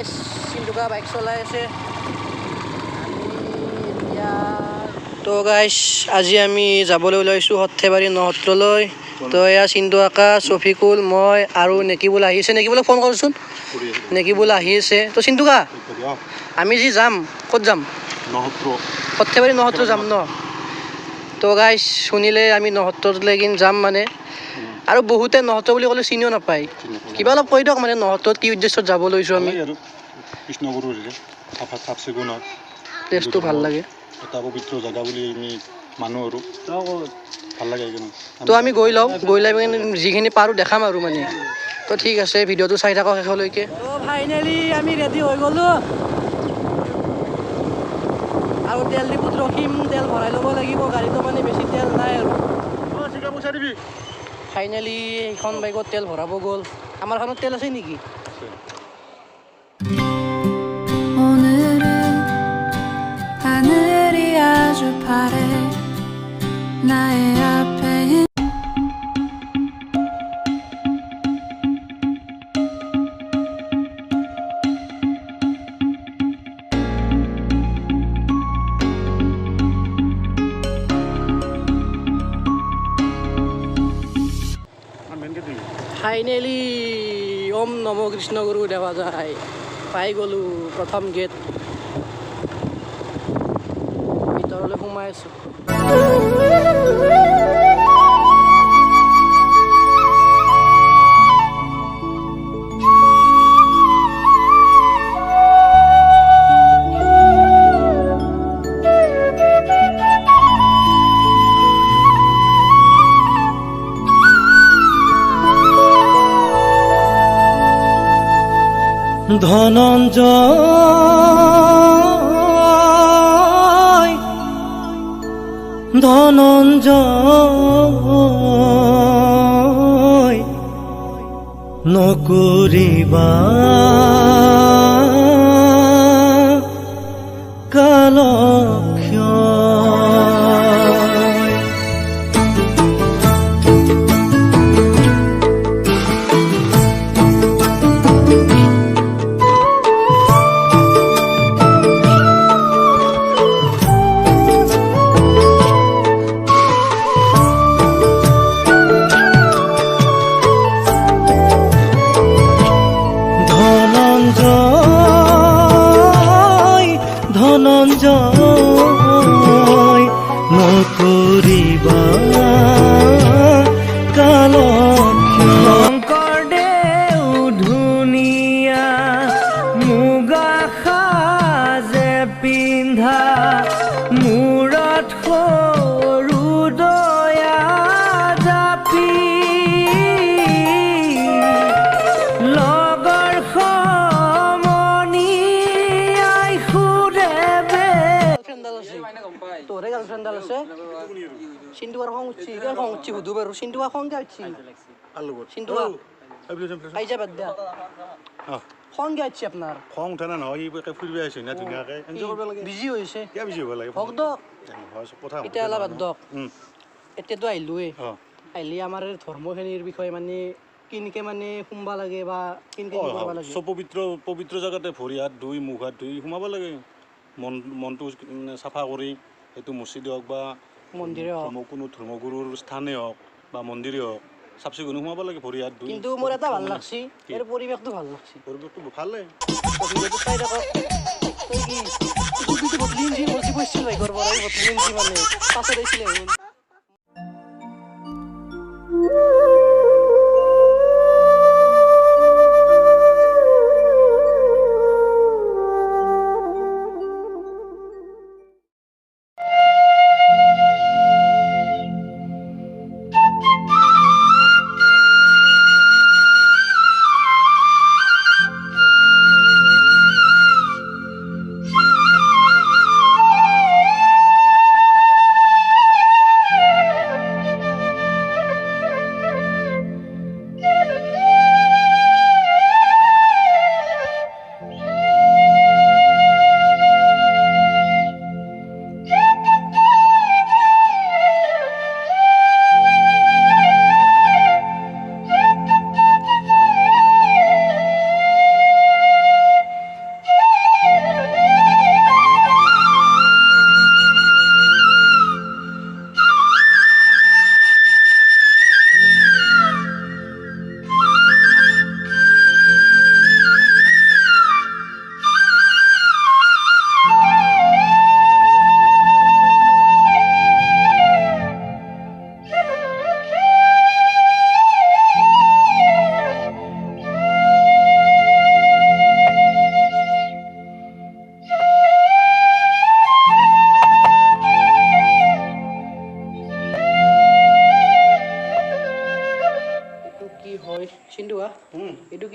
গাইছ চিন্টুকা বাইক চলাই আছে তো গাইছ আজি আমি যাবলৈ ওলাইছোঁ সৰ্থেবাৰী নসত্ৰলৈ তো এয়া চিন্তু আকা চফিকুল মই আৰু নেকিবুল আহি আছে নেকিবুলক ফোন কৰচোন নেকিবুল আহি আছে তো চিন্তুকা আমি যি যাম ক'ত যাম সৰ্থেবাৰী নসত্ৰ যাম ন তো গাইছ শুনিলে আমি নসত্ৰলৈকে যাম মানে আৰু বহুতে নসত্ৰ বুলি ক'লে চিনিও নাপায় কিবা অলপ কৈ দিয়ক মানে নসত্ৰত কি উদ্দেশ্যত যাব লৈছোঁ আমি কৃষ্ণগুৰুৰ চাফ চিকুণত প্লেচটো ভাল লাগে এটা পবিত্ৰ জেগা বুলি আমি মানো আৰু ভাল লাগে তো আমি গৈ লওঁ গৈ লৈ যিখিনি পাৰোঁ দেখাম আৰু মানে তো ঠিক আছে ভিডিঅ'টো চাই থাকক শেষলৈকে তো ফাইনেলি আমি ৰেডি হৈ গ'লোঁ আৰু তেল ডিপুত ৰখিম তেল ভৰাই ল'ব লাগিব গাড়ীটো মানে বেছি তেল নাই আৰু ফাইনেলি এইখন বাইকত তেল ভৰাব গ'ল আমাৰখনত তেল আছে নেকি ফাইনেলি ওম নম কৃষ্ণ গুৰু দেখা যায় পাই গ'লোঁ প্ৰথম গেট ভিতৰলৈ সোমাই আছোঁ ধনঞ্জয় ধনঞ্জয় নকৰিবা কালক্ষয় ধনঞ্জয় নকৰিবা কালক্ষয় শংকৰদেউ ধুনীয়া মুগা সাজে পিন্ধা মূৰত সৰু দয়া জাপি লগৰ তোৰে গাৰ্লফ্ৰেণ্ডডাল আছে চিন্টুকাৰ খং উঠছি সুধো বাৰু চিন্টুকা খং কিয় উঠছি চিন্টুকা আইজা বাদ দিয়া খং কিয় উঠছি আপোনাৰ খং উঠা না নহয় ফুৰিব আহিছে না ধুনীয়াকৈ এনজয় কৰিব লাগে বিজি হৈছে কিয় বিজি হ'ব লাগে হওক দক কথা এতিয়া অলপ বাদ দক এতিয়াতো আহিলোৱে আহিলে আমাৰ ধৰ্মখিনিৰ বিষয়ে মানে কেনেকৈ মানে সোমাব লাগে বা কেনেকৈ কৰিব লাগে চব পবিত্ৰ জেগাতে ভৰি হাত ধুই মুখ হাত ধুই সোমাব লাগে মনটো চাফা কৰি সেইটো মছজিদ হওক বা মন্দিৰে হওক কোনো ধৰ্মগুৰুৰ স্থানেই হওক বা মন্দিৰেই হওক চাফ চিকুণ সোমাব লাগে ভৰি হাত ধুই কিন্তু মোৰ এটা ভাল লাগছি ইয়াৰ পৰিৱেশটো ভাল লাগছি পৰিৱেশটো ভালে চাই থাকক তই কি বদলি ইঞ্চি বদলি কৰিছিল বাইকৰ পৰা বদলি ইঞ্চি মানে পাছত আহিছিলে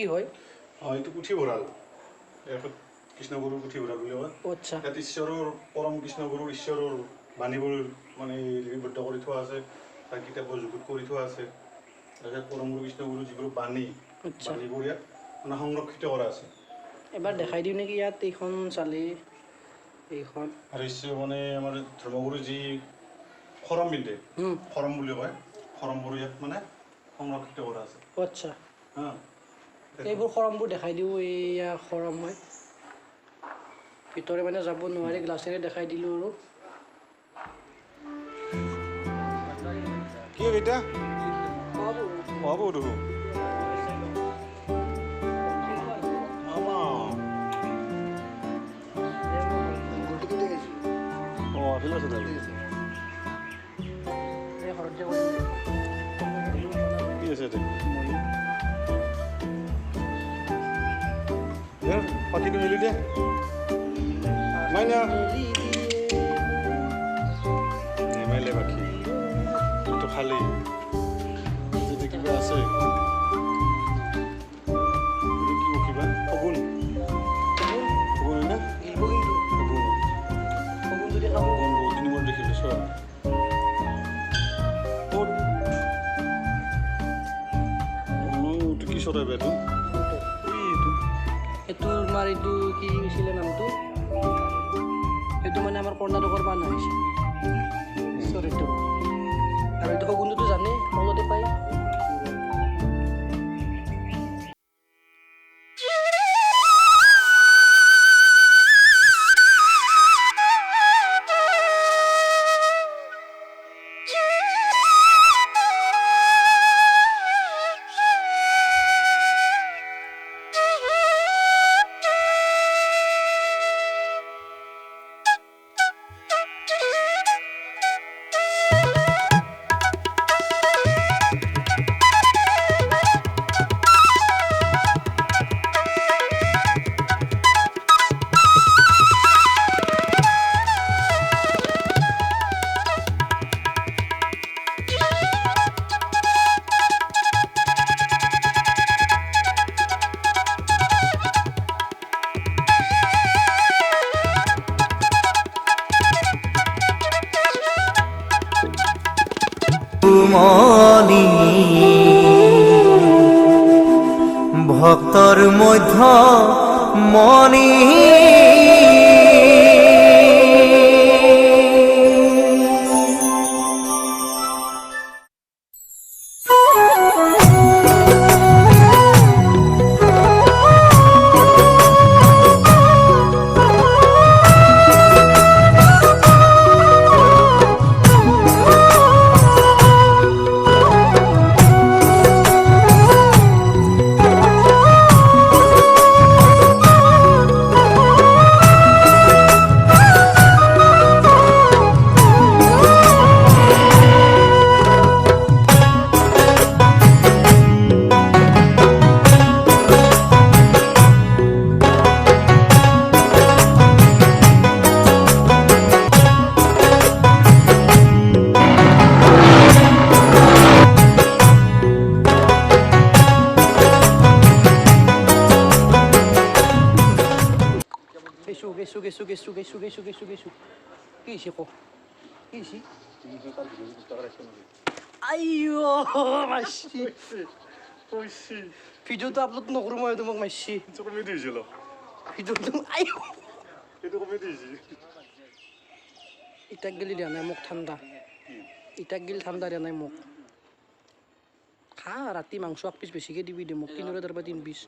কি হয়? এইটো পুথিভঁৰাল, কৃষ্ণগুৰুৰ পুথিভঁৰাল বুলি কয়। আচ্ছা ইয়াত ঈশ্বৰৰ পৰম কৃষ্ণগুৰুৰ ঈশ্বৰৰ বাণীবোৰ মানে লিপিবদ্ধ কৰি থোৱা আছে, তাৰ কিতাপৰ যুগুত কৰি থোৱা আছে। তাৰপিছত পৰম কৃষ্ণগুৰুৰ যিবোৰ বাণী, আচ্ছা বাণীবোৰ ইয়াত মানে সংৰক্ষিত কৰা আছে। এবাৰ দেখাই দিওঁ নেকি ইয়াত এইখন চালি এইখন আৰু মানে আমাৰ ধৰ্মগুৰু যি খৰম পিন্ধে, খৰম বুলি কয়, খৰমবোৰ ইয়াত মানে সংৰক্ষিত কৰা আছে। আচ্ছা হা, এইবোৰ খৰমবোৰ দেখাই দিওঁ। এইয়া খৰম হয়, ভিতৰে মানে যাব নোৱাৰি, গ্লাছেৰে দেখাই দিলোঁ আৰু কি এতিয়া হ'ব দেখোন। ঠিক আছে তাহলে, কি আছে পাখিটো মেলি দে মাইনা, নেমেলে পাখি, এইটো খালি যদি কিবা আছে কি কিবা শগুন, শগুন হয় না, শগুন বহুত দিন মূৰত দেখিলোঁ চোৱা। কি চৰাই বেটো এইটো তোমাৰ এইটো কি হৈছিলে নামটো, এইটো মানে আমাৰ কৰ্ণাটকৰ পৰা আহিছে চৰাইটো। আৰু এইটো শগুনটোতো জানেই তলতে পায়। মনি ভক্তৰ মধ্য মনি গেছো কি হৈছে কো কি হৈছে আইও মাছি কইছি ভিডিওটো আপলোড নকৰোঁ মই তোমাক মাছি কমে দিছিল ভিডিওটো আইও এইটো কমে দিছি ইটাক গেলি দিয়া নাই মোক ঠাণ্ডা ইটাক গেলি ঠাণ্ডা দিয়া নাই মোক খা ৰাতি মাংস এক পিচ বেছিকৈ দিবি দে মোক 3 তাৰ পৰা 3 পিচ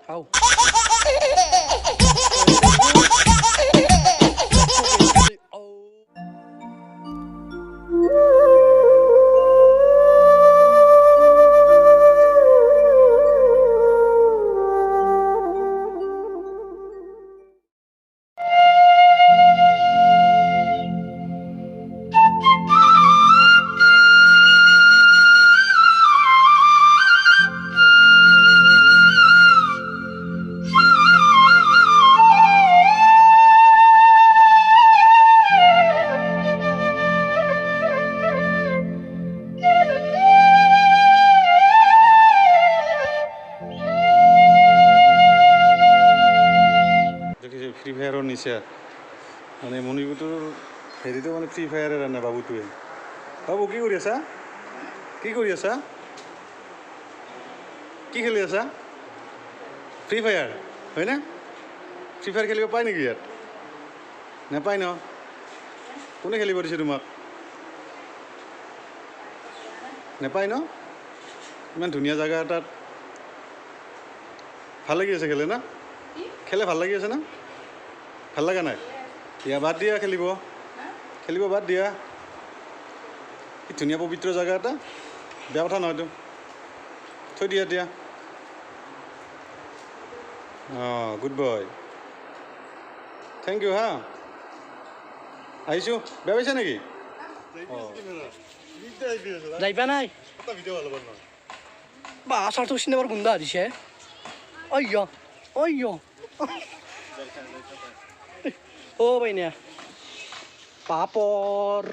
খাওঁ আচ্ছা মানে মণিপুৰটোৰ হেৰিটো মানে ফ্ৰী ফায়াৰে ৰান্ধে বাবুটোৱে বাবু কি কৰি আছা কি কৰি আছা কি খেলি আছা ফ্ৰী ফায়াৰ হয়নে ফ্ৰী ফায়াৰ খেলিব পায় নেকি ইয়াত নাপায় ন কোনে খেলিব দিছে তোমাক নাপায় ন ইমান ধুনীয়া জেগা এটাত ভাল লাগি আছে খেলে না খেলে ভাল লাগি আছে না ভাল লগা নাই দিয়া বাদ দিয়া খেলিব খেলিব বাদ দিয়া কি ধুনীয়া পবিত্ৰ জেগা এটা বেয়া কথা নহয়তো থৈ দিয়া দিয়া অঁ গুড বয় থেংক ইউ হা আহিছোঁ বেয়া পাইছা নেকি যাইবা নাই বা আচাৰটো চিনেমাৰ গুণ্ডা দিছে অయ్য অయ్য অ বাইনা পাপৰ